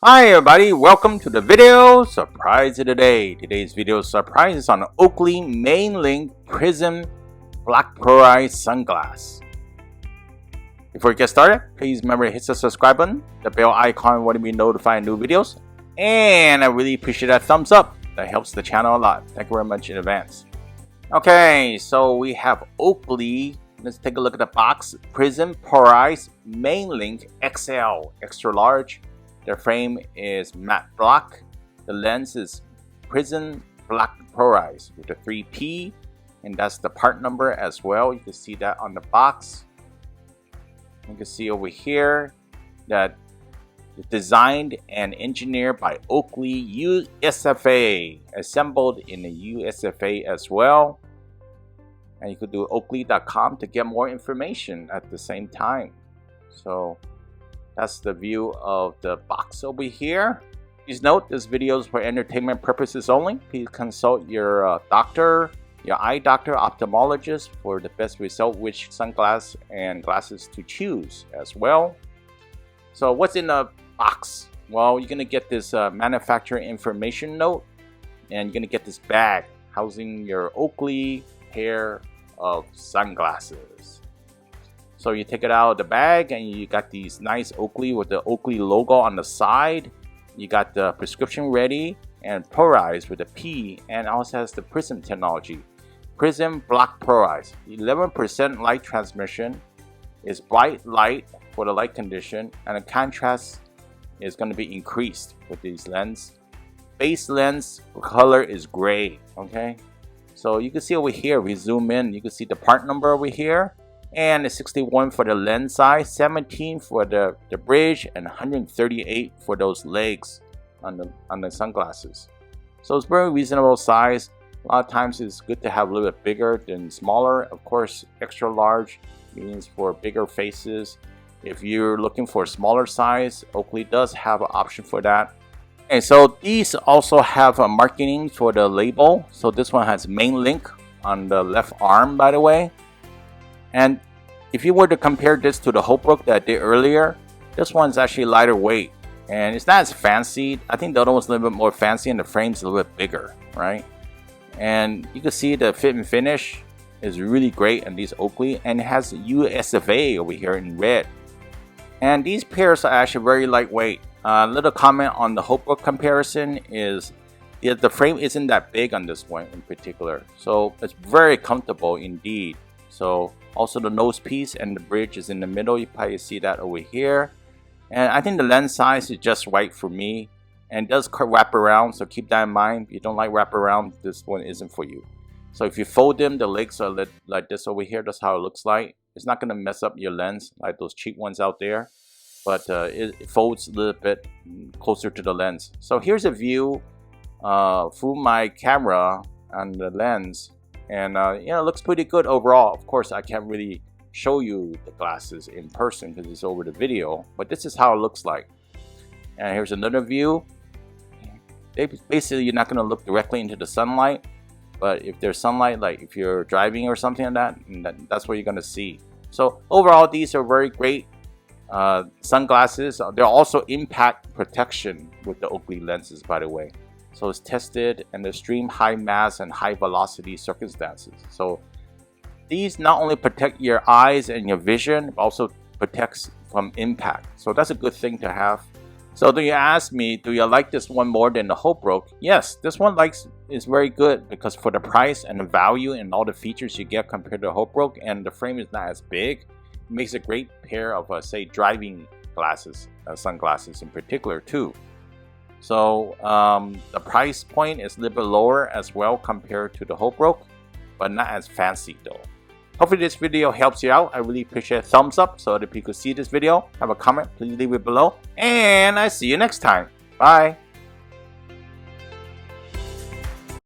Hi everybody, welcome to the video surprise of the day. Today's video surprise is on Oakley Mainlink Prizm Polarized sunglass. Before we get started, please remember to hit the subscribe button, the bell icon when we notify new videos, and I really appreciate that thumbs up. That helps the channel a lot. Thank you very much in advance. Okay, so we have Oakley. Let's take a look at the box. Prizm Polarized Mainlink XL, extra large. The frame is matte black. The lens is Prizm Polarized with the 3P, and that's the part number as well. You can see that on the box. You can see over here that it's designed and engineered by Oakley USFA, assembled in the USFA as well. And you could do oakley.com to get more information at the same time. So that's the view of the box over here. Please note this video is for entertainment purposes only. Please consult your doctor, your eye doctor, ophthalmologist for the best result, which sunglasses and glasses to choose as well. So what's in the box? Well, you're gonna get this manufacturer information note, and you're gonna get this bag housing your Oakley pair of sunglasses. So you take it out of the bag and you got these nice Oakley with the Oakley logo on the side. You got the prescription ready and polarized with a P, and also has the Prizm technology. Prizm Polarized, 11% light transmission, is bright light for the light condition, and the contrast is going to be increased with these lenses. Base lens color is gray. Okay, so you can see over here, we zoom in, you can see the part number over here. And 61 for the lens size, 17 for the bridge, and 138 for those legs on the sunglasses. So it's very reasonable size. A lot of times it's good to have a little bit bigger than smaller. Of course, extra large means for bigger faces. If you're looking for a smaller size, Oakley does have an option for that. And so these also have a marketing for the label. So this one has Mainlink on the left arm, by the way. And if you were to compare this to the Holbrook that I did earlier, this one's actually lighter weight and it's not as fancy. I think the other one's a little bit more fancy and the frame's a little bit bigger, right? And you can see the fit and finish is really great in these Oakley, and it has USFA over here in red. And these pairs are actually very lightweight. Little comment on the Holbrook comparison is the frame isn't that big on this one in particular, so it's very comfortable indeed. So also the nose piece and the bridge is in the middle. You probably see that over here. And I think the lens size is just right for me. And it does wrap around, so keep that in mind. If you don't like wrap around, this one isn't for you. So if you fold them, the legs are like this over here. That's how it looks like. It's not going to mess up your lens like those cheap ones out there. But it folds a little bit closer to the lens. So here's a view through my camera on the lens. And yeah, it looks pretty good overall. Of course, I can't really show you the glasses in person because it's over the video, but this is how it looks like. And here's another view. Basically, you're not going to look directly into the sunlight, but if there's sunlight, like if you're driving or something like that, that's what you're going to see. So overall, these are very great sunglasses. They're also impact protection with the Oakley lenses, by the way. So it's tested in the extreme high mass and high velocity circumstances. So these not only protect your eyes and your vision, but also protects from impact. So that's a good thing to have. So do you ask me, do you like this one more than the Holbrook? Yes, this one is very good because for the price and the value and all the features you get compared to the Holbrook, and the frame is not as big, it makes a great pair of say driving glasses, sunglasses in particular too. So the price point is a little bit lower as well compared to the Holbrook, but not as fancy though. Hopefully this video helps you out. I really appreciate a thumbs up. So that if you could see this video, have a comment, please leave it below. And I see you next time. Bye.